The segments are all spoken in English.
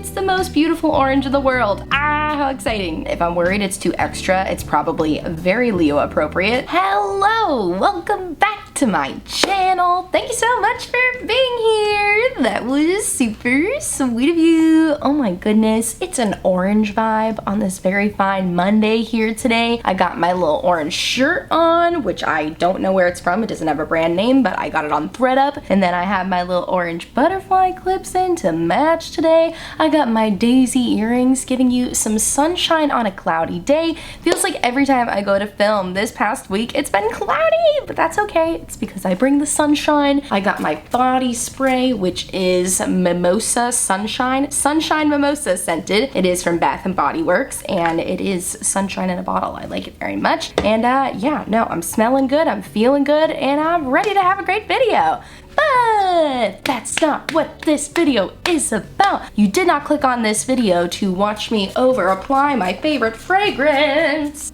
it's the most beautiful orange in the world. Ah, how exciting. If I'm worried it's too extra, it's probably very Leo appropriate. Hello, welcome back to my channel. Thank you so much for being here. That was super sweet of you. Oh my goodness, it's an orange vibe on this very fine Monday here today. I got my little orange shirt on, which I don't know where it's from. It doesn't have a brand name, but I got it on ThreadUp. And then I have my little orange butterfly clips in to match today. I got my daisy earrings, giving you some sunshine on a cloudy day. Feels like every time I go to film this past week, it's been cloudy, but that's okay. It's because I bring the sunshine. I got my body spray, which is Mimosa Sunshine. Sunshine Mimosa scented. It is from Bath & Body Works, and it is sunshine in a bottle. I like it very much. And yeah, no, I'm smelling good, I'm feeling good, and I'm ready to have a great video. But that's not what this video is about. You did not click on this video to watch me over apply my favorite fragrance.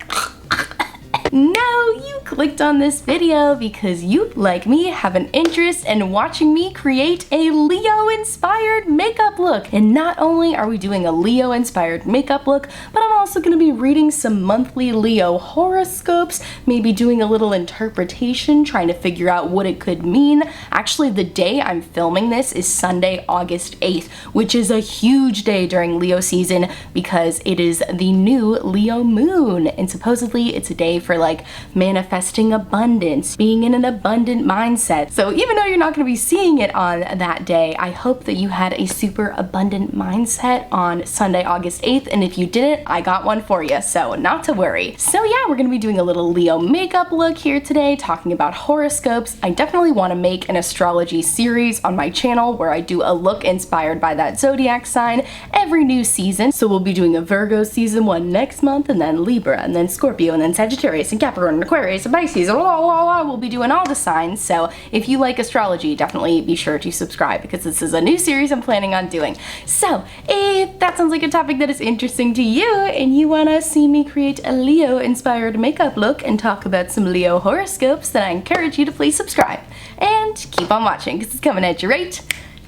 No, you clicked on this video because you, like me, have an interest in watching me create a Leo-inspired makeup look. And not only are we doing a Leo-inspired makeup look, but I'm also going to be reading some monthly Leo horoscopes, maybe doing a little interpretation, trying to figure out what it could mean. Actually, the day I'm filming this is Sunday, August 8th, which is a huge day during Leo season because it is the new Leo moon. And supposedly it's a day for like manifesting abundance, being in an abundant mindset. So even though you're not going to be seeing it on that day, I hope that you had a super abundant mindset on Sunday, August 8th. And if you didn't, I got one for you, so not to worry. So yeah, we're going to be doing a little Leo makeup look here today, talking about horoscopes. I definitely want to make an astrology series on my channel where I do a look inspired by that zodiac sign every new season. So we'll be doing a Virgo season 1 next month, and then Libra, and then Scorpio, and then Sagittarius, and Capricorn, and Aquarius, and Pisces, we'll be doing all the signs. So if you like astrology, definitely be sure to subscribe because this is a new series I'm planning on doing. So if that sounds like a topic that is interesting to you and you want to see me create a Leo inspired makeup look and talk about some Leo horoscopes, then I encourage you to please subscribe and keep on watching because it's coming at you right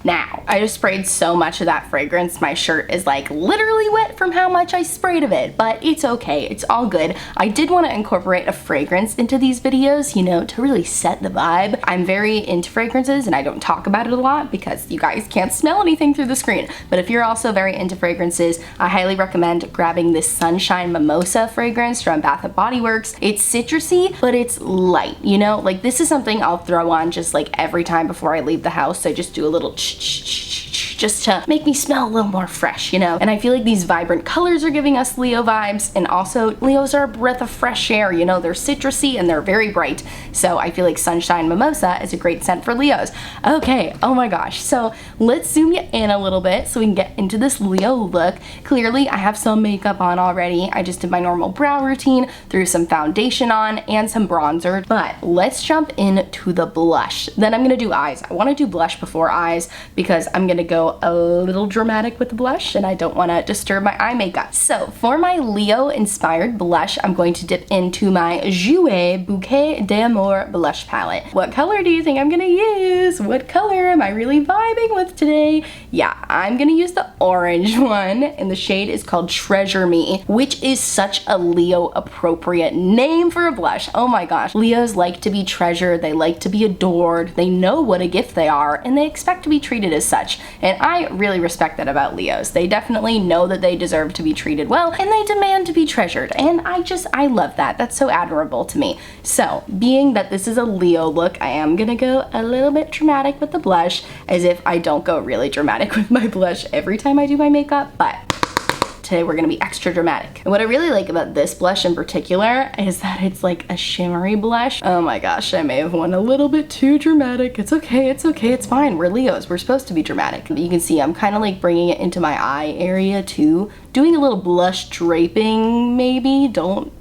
now. I just sprayed so much of that fragrance, my shirt is like literally wet from how much I sprayed of it, but it's okay, it's all good. I did want to incorporate a fragrance into these videos, you know, to really set the vibe. I'm very into fragrances and I don't talk about it a lot because you guys can't smell anything through the screen, but if you're also very into fragrances, I highly recommend grabbing this Sunshine Mimosa fragrance from Bath & Body Works. It's citrusy, but it's light, you know, like this is something I'll throw on just like every time before I leave the house. I just do a little just to make me smell a little more fresh, you know? And I feel like these vibrant colors are giving us Leo vibes, and also Leos are a breath of fresh air, you know? They're citrusy and they're very bright. So I feel like Sunshine Mimosa is a great scent for Leos. Okay, oh my gosh. So let's zoom you in a little bit so we can get into this Leo look. Clearly, I have some makeup on already. I just did my normal brow routine, threw some foundation on and some bronzer, but let's jump into the blush. Then I'm gonna do eyes. I wanna do blush before eyes because I'm gonna go a little dramatic with the blush and I don't want to disturb my eye makeup. So for my Leo inspired blush, I'm going to dip into my Jouer Bouquet d'Amour blush palette. What color do you think I'm gonna use? What color am I really vibing with today? Yeah, I'm gonna use the orange one, and the shade is called Treasure Me, which is such a Leo appropriate name for a blush. Oh my gosh. Leos like to be treasured, they like to be adored, they know what a gift they are, and they expect to be treated as such. And I really respect that about Leos. They definitely know that they deserve to be treated well, and they demand to be treasured. And I love that. That's so admirable to me. So, being that this is a Leo look, I am gonna go a little bit dramatic with the blush, as if I don't go really dramatic with my blush every time I do my makeup, but today we're gonna be extra dramatic. And what I really like about this blush in particular is that it's like a shimmery blush. Oh my gosh, I may have went a little bit too dramatic. It's okay, it's okay, it's fine. We're Leos, we're supposed to be dramatic. You can see I'm kind of like bringing it into my eye area too. Doing a little blush draping maybe. Don't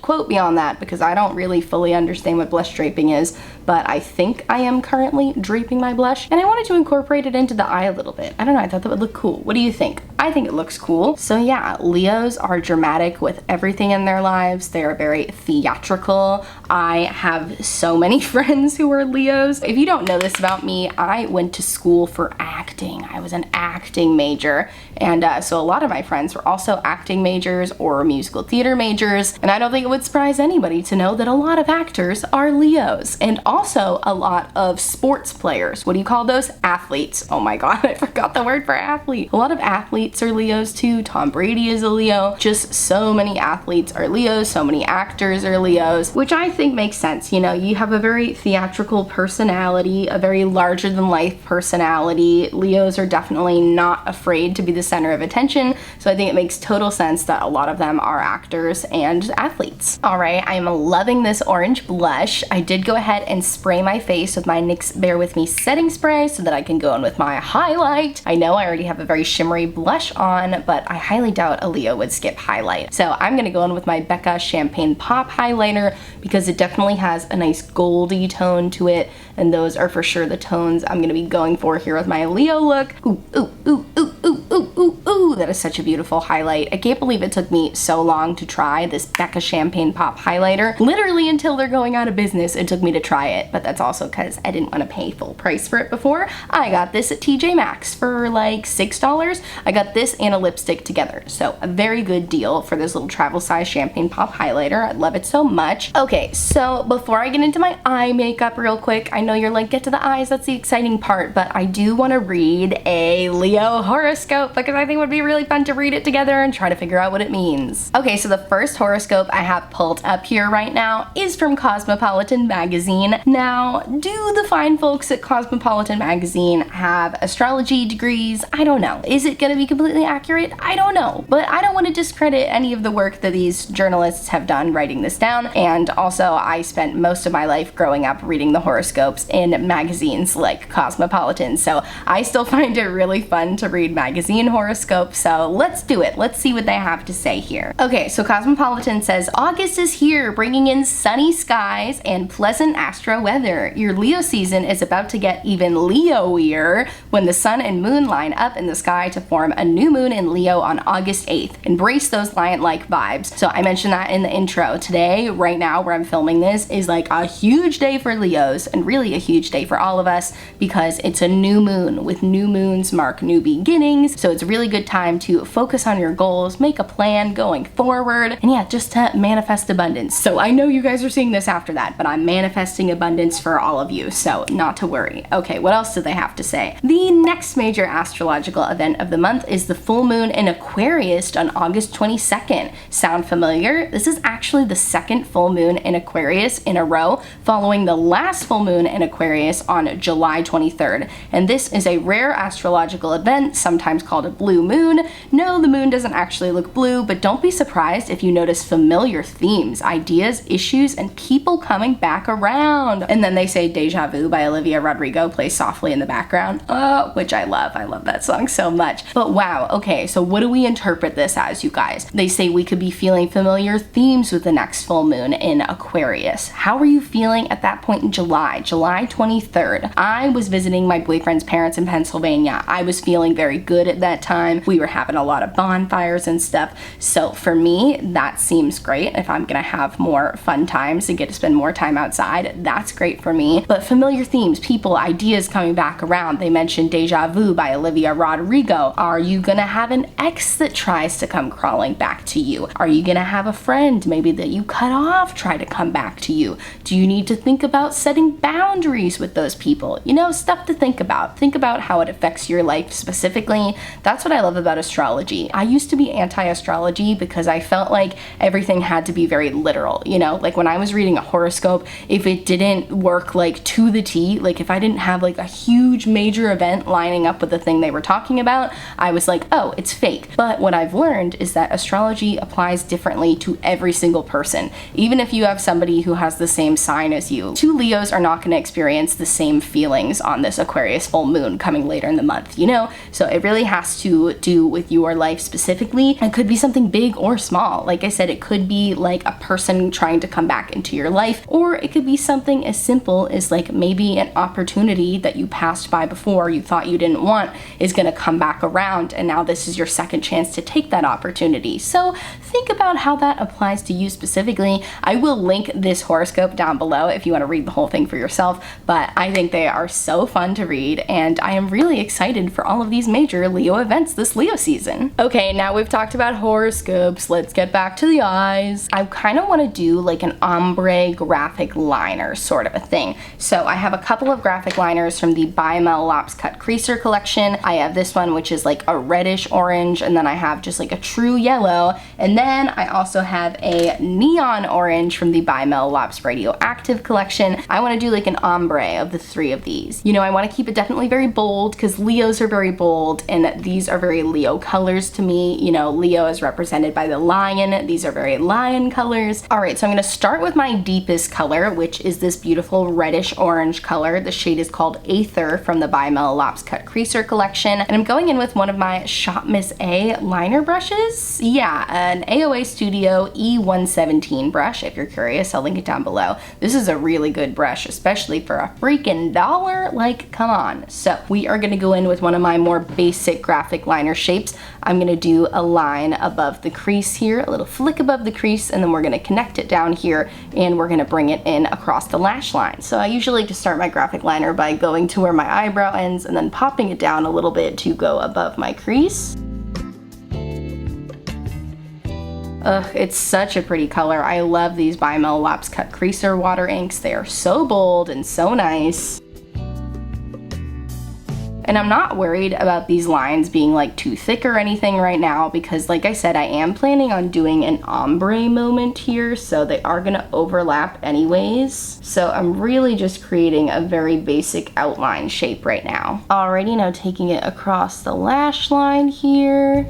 quote me on that because I don't really fully understand what blush draping is. but I think I am currently draping my blush, and I wanted to incorporate it into the eye a little bit. I don't know, I thought that would look cool. What do you think? I think it looks cool. So yeah, Leos are dramatic with everything in their lives. They are very theatrical. I have so many friends who are Leos. If you don't know this about me, I went to school for acting. I was an acting major, and so a lot of my friends were also acting majors or musical theater majors, and I don't think it would surprise anybody to know that a lot of actors are Leos, and also a lot of sports players. What do you call those? Athletes. Oh my god, I forgot the word for athlete. A lot of athletes are Leos too. Tom Brady is a Leo. Just so many athletes are Leos, so many actors are Leos, which I think makes sense. You know, you have a very theatrical personality, a very larger than life personality. Leos are definitely not afraid to be the center of attention, so I think it makes total sense that a lot of them are actors and athletes. All right, I am loving this orange blush. I did go ahead and spray my face with my NYX Bear With Me setting spray so that I can go in with my highlight. I know I already have a very shimmery blush on, but I highly doubt a Leo would skip highlight. So I'm gonna go in with my Becca Champagne Pop highlighter because it definitely has a nice goldy tone to it, and those are for sure the tones I'm gonna be going for here with my Leo look. Ooh, ooh, ooh, ooh, ooh, ooh, ooh, ooh, that is such a beautiful highlight. I can't believe it took me so long to try this Becca Champagne Pop highlighter. Literally until they're going out of business, it took me to try it, but that's also because I didn't want to pay full price for it before. I got this at TJ Maxx for like $6. I got this and a lipstick together, so a very good deal for this little travel size Champagne Pop highlighter. I love it so much. Okay, so before I get into my eye makeup real quick, I know you're like, get to the eyes, that's the exciting part, but I do want to read a Leo horoscope because I think it would be really fun to read it together and try to figure out what it means. Okay, so the first horoscope I have pulled up here right now is from Cosmopolitan magazine. Now, do the fine folks at Cosmopolitan magazine have astrology degrees? I don't know. Is it gonna be completely accurate? I don't know, but I don't want to discredit any of the work that these journalists have done writing this down, and also I spent most of my life growing up reading the horoscopes in magazines like Cosmopolitan, so I still find it really fun to read magazine horoscopes, so let's do it. Let's see what they have to say here. Okay, so Cosmopolitan says, August is here, bringing in sunny skies and pleasant astro weather. Your Leo season is about to get even Leo-ier when the sun and moon line up in the sky to form a new moon in Leo on August 8th. Embrace those lion-like vibes. So I mentioned that in the intro. Today, right now, where I'm filming this, is like a huge day for Leos, and really a huge day for all of us because it's a new moon. With new moons mark new beginnings, so it's a really good time to focus on your goals, make a plan going forward, and yeah, just to manifest abundance. So I know you guys are seeing this after that, but I'm manifesting abundance for all of you, so not to worry. Okay, what else do they have to say? The next major astrological event of the month is the full moon in Aquarius on August 22nd. Sound familiar? This is actually the second full moon in Aquarius in a row, following the last full moon in Aquarius on July 23rd. And this is a rare astrological event, sometimes called a blue moon. No, the moon doesn't actually look blue, but don't be surprised if you notice familiar themes, ideas, issues, and people coming back around. And then they say Deja Vu by Olivia Rodrigo plays softly in the background, which I love. I love that song so much. But wow, okay, so what do we interpret this as, you guys? They say we could be feeling familiar themes with the next full moon in Aquarius. How are you feeling at that point in July 23rd? I was visiting my boyfriend's parents in Pennsylvania. I was feeling very good at that time. We were having a lot of bonfires and stuff. So for me, that seems great. If I'm gonna have more fun times and get to spend more time outside, that's great for me. But familiar themes, people, ideas coming back around. They mentioned Deja Vu by Olivia Rodrigo. Are you gonna have an ex that tries to come crawling back to you? Are you gonna have a friend maybe that you cut off try to come back to you? Do you need to think about setting boundaries with those people? You know, stuff to think about. Think about how it affects your life specifically. That's what I love about astrology. I used to be anti-astrology because I felt like everything had to be very literal, you know? Like when I was reading a horoscope, if it didn't work like to the T, like if I didn't have like a huge major event lining up with the thing they were talking about, I was like, oh, it's fake. But what I've learned is that astrology applies differently to every single person. Even if you have somebody who has the same sign as you, two Leos are not going to experience the same feelings on this Aquarius full moon coming later in the month, you know? So it really has to do do with your life specifically. It could be something big or small. Like I said, it could be like a person trying to come back into your life, or it could be something as simple as like maybe an opportunity that you passed by before, you thought you didn't want, is going to come back around, and now this is your second chance to take that opportunity. So think about how that applies to you specifically. I will link this horoscope down below if you want to read the whole thing for yourself, but I think they are so fun to read, and I am really excited for all of these major Leo events this Leo season. Okay, now we've talked about horoscopes, let's get back to the eyes. I kind of want to do like an ombre graphic liner sort of a thing. So I have a couple of graphic liners from the by Melolops Cutcreaser collection. I have this one which is like a reddish orange, and then I have just like a true yellow, and then I also have a neon orange from the by Melolops Radioactive collection. I want to do like an ombre of the three of these. You know, I want to keep it definitely very bold because Leos are very bold, and these are very Leo colors to me. You know, Leo is represented by the lion. These are very lion colors. All right, so I'm going to start with my deepest color, which is this beautiful reddish orange color. The shade is called Aether from the by Melolops Cutcreaser collection, and I'm going in with one of my Shop Miss A liner brushes. Yeah, an AOA Studio E117 brush. If you're curious, I'll link it down below. This is a really good brush, especially for a freaking $1. Like, come on. So we are going to go in with one of my more basic graphic liner shapes. I'm going to do a line above the crease here, a little flick above the crease, and then we're going to connect it down here, and we're going to bring it in across the lash line. So I usually just start my graphic liner by going to where my eyebrow ends and then popping it down a little bit to go above my crease. Ugh, it's such a pretty color. I love these by Melolops Cutcreaser water inks. They are so bold and so nice. And I'm not worried about these lines being like too thick or anything right now because, like I said, I am planning on doing an ombre moment here, so they are gonna overlap anyways. So I'm really just creating a very basic outline shape right now. Alrighty, now taking it across the lash line here.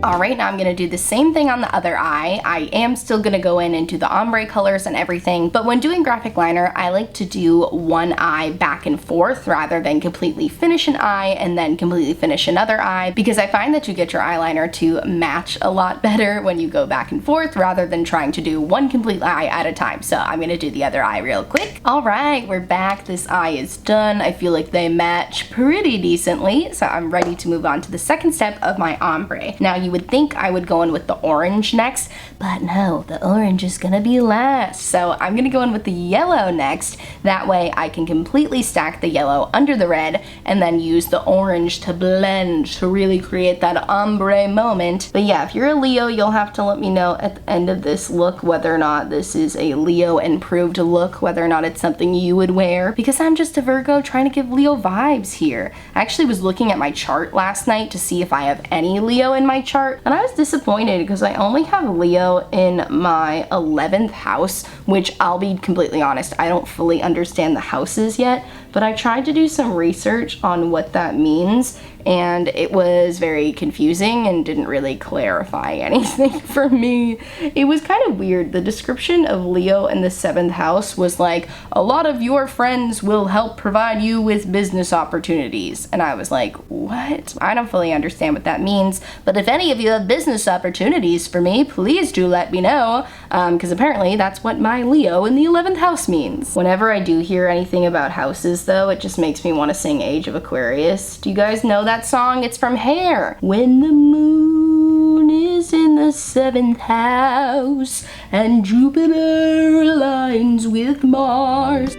Alright, now I'm going to do the same thing on the other eye. I am still going to go in and do the ombre colors and everything, but when doing graphic liner, I like to do one eye back and forth rather than completely finish an eye and then completely finish another eye, because I find that you get your eyeliner to match a lot better when you go back and forth rather than trying to do one complete eye at a time. So I'm going to do the other eye real quick. Alright, we're back. This eye is done. I feel like they match pretty decently, so I'm ready to move on to the second step of my ombre. Now, you would think I would go in with the orange next, but no, the orange is gonna be last. So I'm gonna go in with the yellow next. That way I can completely stack the yellow under the red and then use the orange to blend to really create that ombre moment. But yeah, if you're a Leo, you'll have to let me know at the end of this look whether or not this is a Leo improved look, whether or not it's something you would wear, because I'm just a Virgo trying to give Leo vibes here. I actually was looking at my chart last night to see if I have any Leo in my chart, and I was disappointed because I only have Leo in my 11th house, which I'll be completely honest, I don't fully understand the houses yet, but I tried to do some research on what that means, and it was very confusing and didn't really clarify anything for me. It was kind of weird. The description of Leo in the 7th house was like, a lot of your friends will help provide you with business opportunities. And I was like, what? I don't fully understand what that means, but if any of you have business opportunities for me, please do let me know, because apparently that's what my Leo in the 11th house means. Whenever I do hear anything about houses though, it just makes me want to sing Age of Aquarius. Do you guys know that song? It's from Hair. When the moon is in the 7th house and Jupiter aligns with Mars.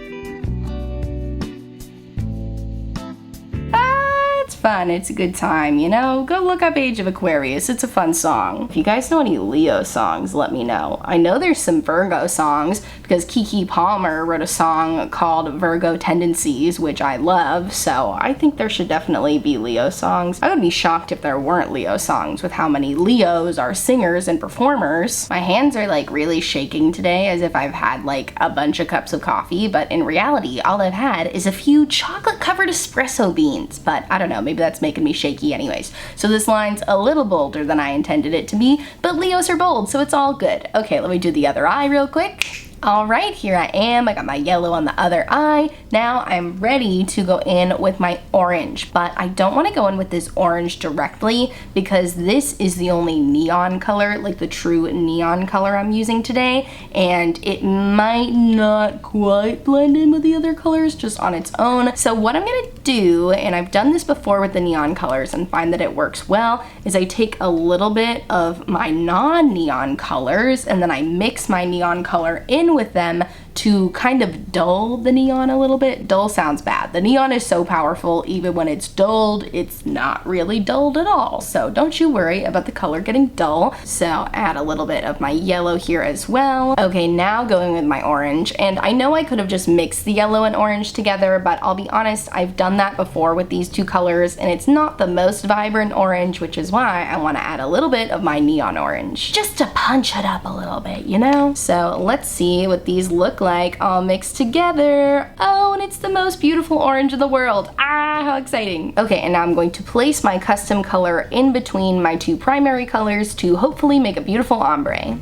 It's fun, it's a good time, you know? Go look up Age of Aquarius, it's a fun song. If you guys know any Leo songs, let me know. I know there's some Virgo songs because Keke Palmer wrote a song called Virgo Tendencies, which I love, so I think there should definitely be Leo songs. I would be shocked if there weren't Leo songs with how many Leos are singers and performers. My hands are like really shaking today as if I've had like a bunch of cups of coffee, but in reality, all I've had is a few chocolate covered espresso beans, but I don't know, maybe that's making me shaky anyways. So this line's a little bolder than I intended it to be, but Leos are bold, so it's all good. Okay, let me do the other eye real quick. All right, here I am. I got my yellow on the other eye. Now I'm ready to go in with my orange, but I don't want to go in with this orange directly because this is the only neon color, like the true neon color I'm using today, and it might not quite blend in with the other colors just on its own. So what I'm gonna do, and I've done this before with the neon colors and find that it works well, is I take a little bit of my non-neon colors and then I mix my neon color in with them to kind of dull the neon a little bit. Dull sounds bad. The neon is so powerful, even when it's dulled, it's not really dulled at all. So don't you worry about the color getting dull. So add a little bit of my yellow here as well. Okay, now going with my orange. And I know I could have just mixed the yellow and orange together, but I'll be honest, I've done that before with these two colors and it's not the most vibrant orange, which is why I want to add a little bit of my neon orange, just to punch it up a little bit, you know? So let's see what these look like all mixed together. Oh, and it's the most beautiful orange in the world. Ah, how exciting. Okay, and now I'm going to place my custom color in between my two primary colors to hopefully make a beautiful ombre.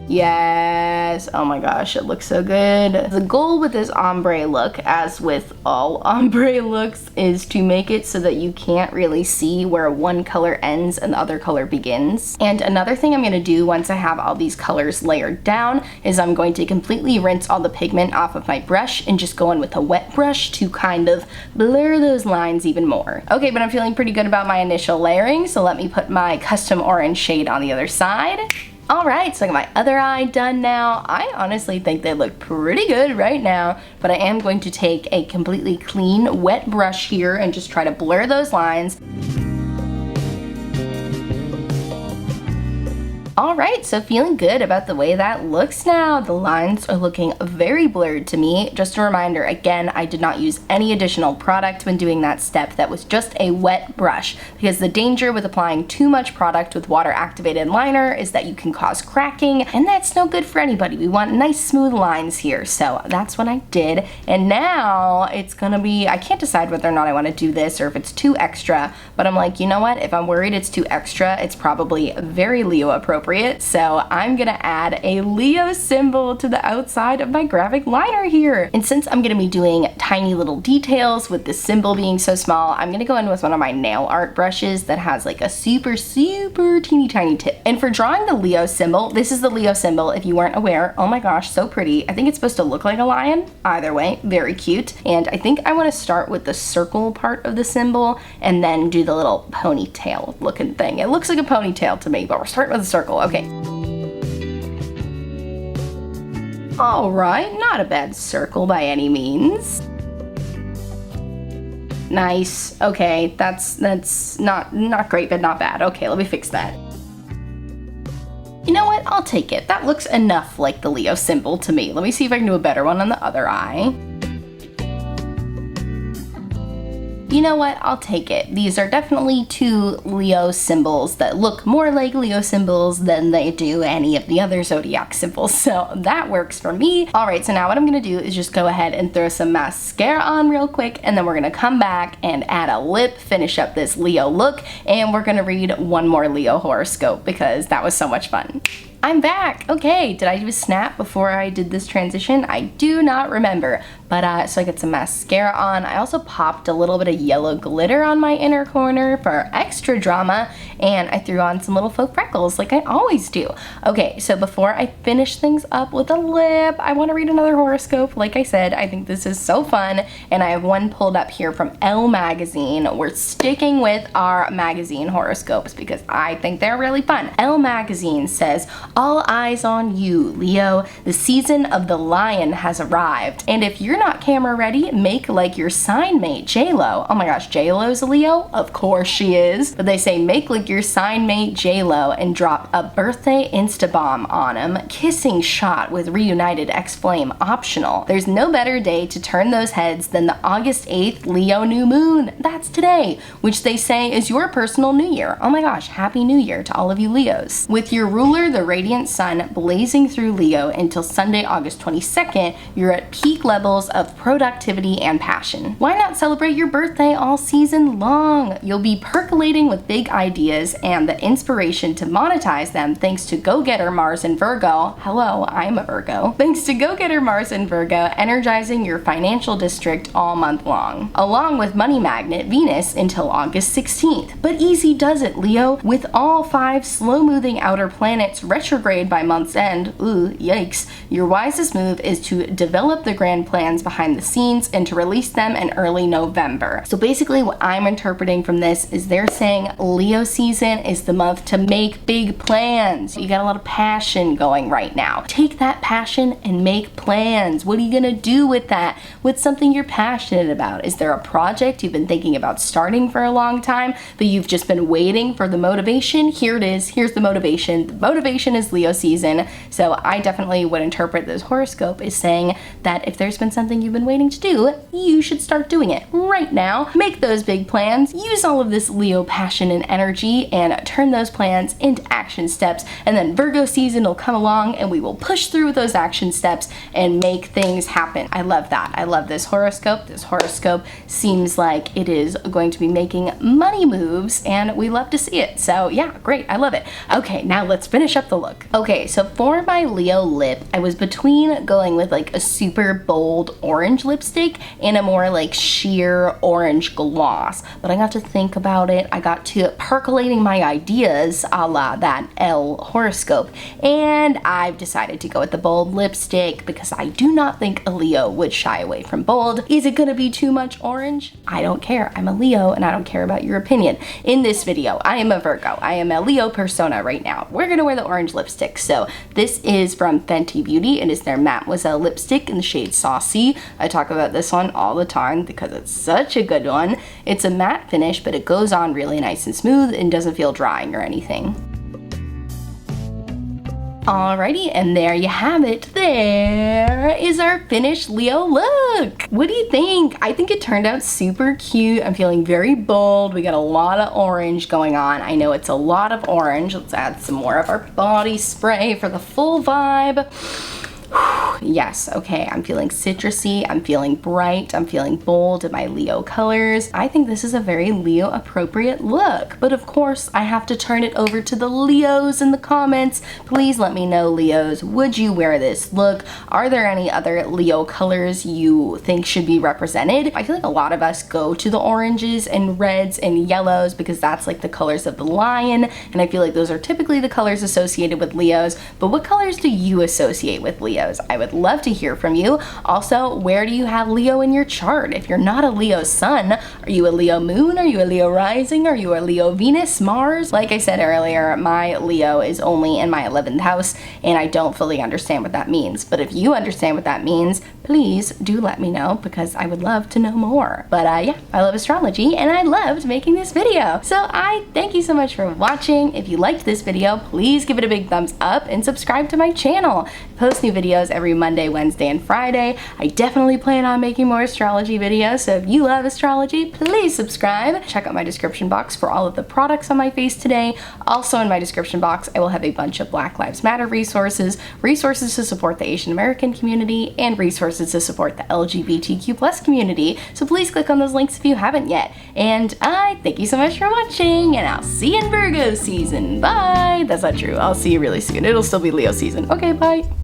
Yes, oh my gosh, it looks so good. The goal with this ombre look, as with all ombre looks, is to make it so that you can't really see where one color ends and the other color begins. And another thing I'm gonna do once I have all these colors layered down is I'm going to completely rinse all the pigment off of my brush and just go in with a wet brush to kind of blur those lines even more. Okay, but I'm feeling pretty good about my initial layering, so let me put my custom orange shade on the other side. Alright, so I got my other eye done now. I honestly think they look pretty good right now, but I am going to take a completely clean, wet brush here and just try to blur those lines. Alright, so feeling good about the way that looks now. The lines are looking very blurred to me. Just a reminder, again, I did not use any additional product when doing that step. That was just a wet brush, because the danger with applying too much product with water activated liner is that you can cause cracking, and that's no good for anybody. We want nice smooth lines here, so that's what I did. And now it's gonna be, I can't decide whether or not I want to do this or if it's too extra, but I'm like, you know what, if I'm worried it's too extra, it's probably very Leo appropriate. So I'm gonna add a Leo symbol to the outside of my graphic liner here. And since I'm gonna be doing tiny little details with the symbol being so small, I'm gonna go in with one of my nail art brushes that has like a super teeny tiny tip. And for drawing the Leo symbol, this is the Leo symbol if you weren't aware. Oh my gosh, so pretty. I think it's supposed to look like a lion. Either way, very cute. And I think I wanna start with the circle part of the symbol and then do the little ponytail looking thing. It looks like a ponytail to me, but we're starting with the circle. Okay. All right, not a bad circle by any means. Nice. Okay, that's not great, but not bad. Okay, let me fix that. You know what? I'll take it. That looks enough like the Leo symbol to me. Let me see if I can do a better one on the other eye. You know what? I'll take it. These are definitely two Leo symbols that look more like Leo symbols than they do any of the other zodiac symbols, so that works for me. All right, so now what I'm gonna do is just go ahead and throw some mascara on real quick, and then we're gonna come back and add a lip, finish up this Leo look, and we're gonna read one more Leo horoscope because that was so much fun. I'm back. Okay, did I do a snap before I did this transition? I do not remember, but so I get some mascara on. I also popped a little bit of yellow glitter on my inner corner for extra drama, and I threw on some little faux freckles like I always do. Okay, so before I finish things up with a lip, I want to read another horoscope. Like I said, I think this is so fun, and I have one pulled up here from Elle magazine. We're sticking with our magazine horoscopes because I think they're really fun. Elle magazine says, "All eyes on you, Leo. The season of the lion has arrived. And if you're not camera ready, make like your sign mate, J-Lo." Oh my gosh, J-Lo's a Leo? Of course she is. But they say make like your sign mate, J-Lo, and drop a birthday Insta-bomb on him. Kissing shot with reunited ex-flame optional. There's no better day to turn those heads than the August 8th Leo new moon. That's today, which they say is your personal new year. Oh my gosh, happy new year to all of you Leos. With your ruler, the radiant radiant sun blazing through Leo until Sunday, August 22nd, you're at peak levels of productivity and passion. Why not celebrate your birthday all season long? You'll be percolating with big ideas and the inspiration to monetize them thanks to go-getter Mars in Virgo. Hello, I'm a Virgo. Thanks to go-getter Mars in Virgo, energizing your financial district all month long, along with money magnet Venus until August 16th. But easy does it, Leo. With all 5 slow-moving outer planets retrograde by month's end, ooh, yikes, your wisest move is to develop the grand plans behind the scenes and to release them in early November. So basically what I'm interpreting from this is they're saying Leo season is the month to make big plans. You got a lot of passion going right now. Take that passion and make plans. What are you gonna do with that? What's something you're passionate about? Is there a project you've been thinking about starting for a long time, but you've just been waiting for the motivation? Here it is. Here's the motivation. The motivation is Leo season. So I definitely would interpret this horoscope as saying that if there's been something you've been waiting to do, you should start doing it right now. Make those big plans. Use all of this Leo passion and energy and turn those plans into action steps. And then Virgo season will come along and we will push through those action steps and make things happen. I love that. I love this horoscope. This horoscope seems like it is going to be making money moves and we love to see it. So yeah, great. I love it. Okay, now let's finish up the look. Okay, so for my Leo lip, I was between going with like a super bold orange lipstick and a more like sheer orange gloss, but I got to think about it. I got to percolating my ideas a la that L horoscope, and I've decided to go with the bold lipstick because I do not think a Leo would shy away from bold. Is it gonna be too much orange? I don't care. I'm a Leo and I don't care about your opinion. In this video, I am a Virgo. I am a Leo persona right now. We're gonna wear the orange lipstick. So this is from Fenty Beauty. It is their Mattemoiselle lipstick in the shade Saucy. I talk about this one all the time because it's such a good one. It's a matte finish, but it goes on really nice and smooth and doesn't feel drying or anything. Alrighty, and there you have it. There is our finished Leo look. What do you think? I think it turned out super cute. I'm feeling very bold. We got a lot of orange going on. I know it's a lot of orange. Let's add some more of our body spray for the full vibe. Yes, okay, I'm feeling citrusy, I'm feeling bright, I'm feeling bold in my Leo colors. I think this is a very Leo appropriate look, but of course I have to turn it over to the Leos in the comments. Please let me know, Leos, would you wear this look? Are there any other Leo colors you think should be represented? I feel like a lot of us go to the oranges and reds and yellows because that's like the colors of the lion, and I feel like those are typically the colors associated with Leos, but what colors do you associate with Leos? I would love to hear from you. Also, where do you have Leo in your chart? If you're not a Leo sun, are you a Leo moon? Are you a Leo rising? Are you a Leo Venus, Mars? Like I said earlier, my Leo is only in my 11th house and I don't fully understand what that means. But if you understand what that means, please do let me know because I would love to know more. But yeah, I love astrology and I loved making this video. So I thank you so much for watching. If you liked this video, please give it a big thumbs up and subscribe to my channel. I post new videos every Monday, Wednesday, and Friday. I definitely plan on making more astrology videos, so if you love astrology, please subscribe. Check out my description box for all of the products on my face today. Also in my description box, I will have a bunch of Black Lives Matter resources, resources to support the Asian American community, and resources to support the LGBTQ+ community. So please click on those links if you haven't yet. And I thank you so much for watching, and I'll see you in Virgo season. Bye! That's not true. I'll see you really soon. It'll still be Leo season. Okay, bye.